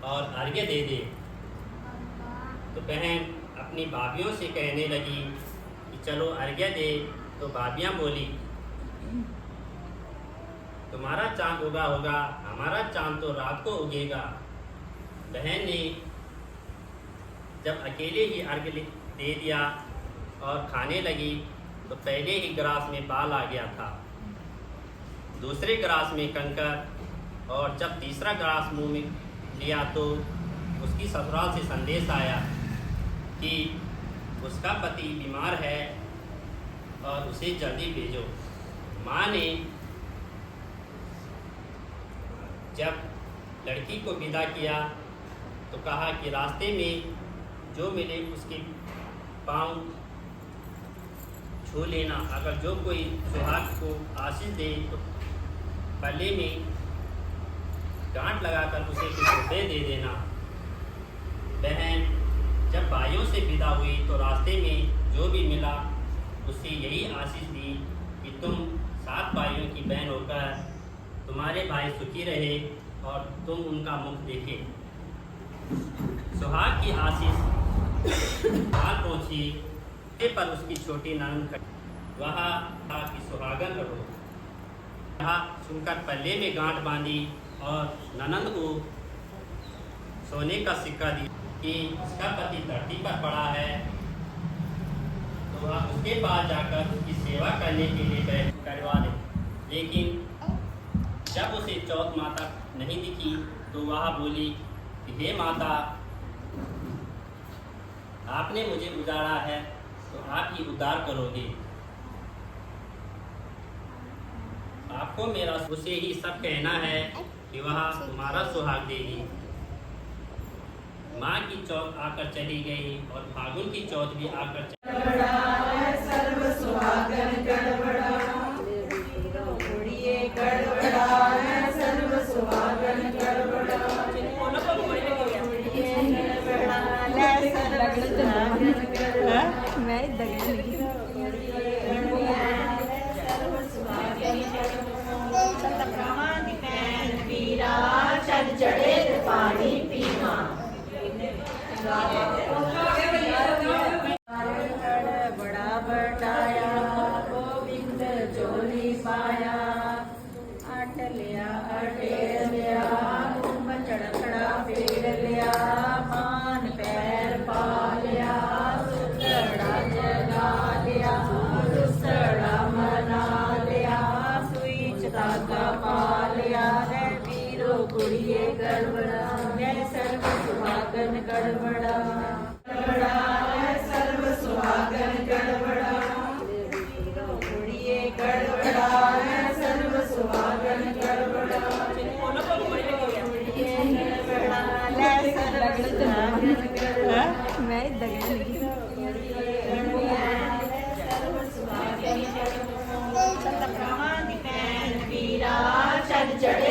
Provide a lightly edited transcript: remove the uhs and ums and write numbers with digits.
और अर्घ्य दे दे। तो बहन अपनी भाभीयों से कहने लगी कि चलो अर्घ्य दे। तो भाभियाँ बोली, तुम्हारा चांद उगा होगा, हमारा चांद तो रात को उगेगा। बहन ने जब अकेले ही अर्घ्य दे दिया और खाने लगी तो पहले ही ग्रास में बाल आ गया था, दूसरे ग्रास में कंकर, और जब तीसरा ग्रास मुंह में लिया तो उसकी ससुराल से संदेश आया कि उसका पति बीमार है और उसे जल्दी भेजो। माँ ने जब लड़की को विदा किया तो कहा कि रास्ते में जो मिले उसके पाँव छू लेना। अगर जो कोई सुहाग को आशीष दे तो पल्ले में गांठ लगाकर उसे कुछ रुपये दे देना। बहन जब भाइयों से विदा हुई तो रास्ते में जो भी मिला उसे यही आशीष दी कि तुम 7 भाइयों की बहन होकर तुम्हारे भाई सुखी रहे और तुम उनका मुख देखे। सुहाग की आशीष हाल पहुँची पर उसकी छोटी ननद वहाँ कहा कि सुहागन रहो। यहाँ सुनकर पल्ले में गांठ बांधी और ननद को सोने का सिक्का दिया कि उसका पति धरती पर पड़ा है, तो वह उसके पास जाकर उसकी सेवा करने के लिए बैठ करवा दे। लेकिन जब उसे चौथ माता नहीं दिखी तो वह बोली कि हे माता, आपने मुझे उजाड़ा है तो आप ही उद्धार करोगे। आपको मेरा उसे ही सब कहना है कि वह तुम्हारा सुहाग देगी। माँ की चौथ आकर चली गई और फागुन की चौथ भी आकर सर्व सुहागन गड़बड़ा, सर्व सुहागन गड़बड़ा, चढ़े पानी पीना। बड़ा बटाया गोविंद जोली पाया, आट लिया अटेर लिया, कुंभ चढ़खड़ा पेड़ लिया, मान पैर पा लिया, सुतड़ा जगा लिया, दुसड़ा मना लिया, सुई धागा पा लिया, कुड़िए गड़बड़ा, मैं सर्व सुहागन गड़बड़ा, सर्व सुहागन गड़बड़ा, कुड़िए गड़बड़ा, सर्व सुहागन गड़बड़ा, चढ़े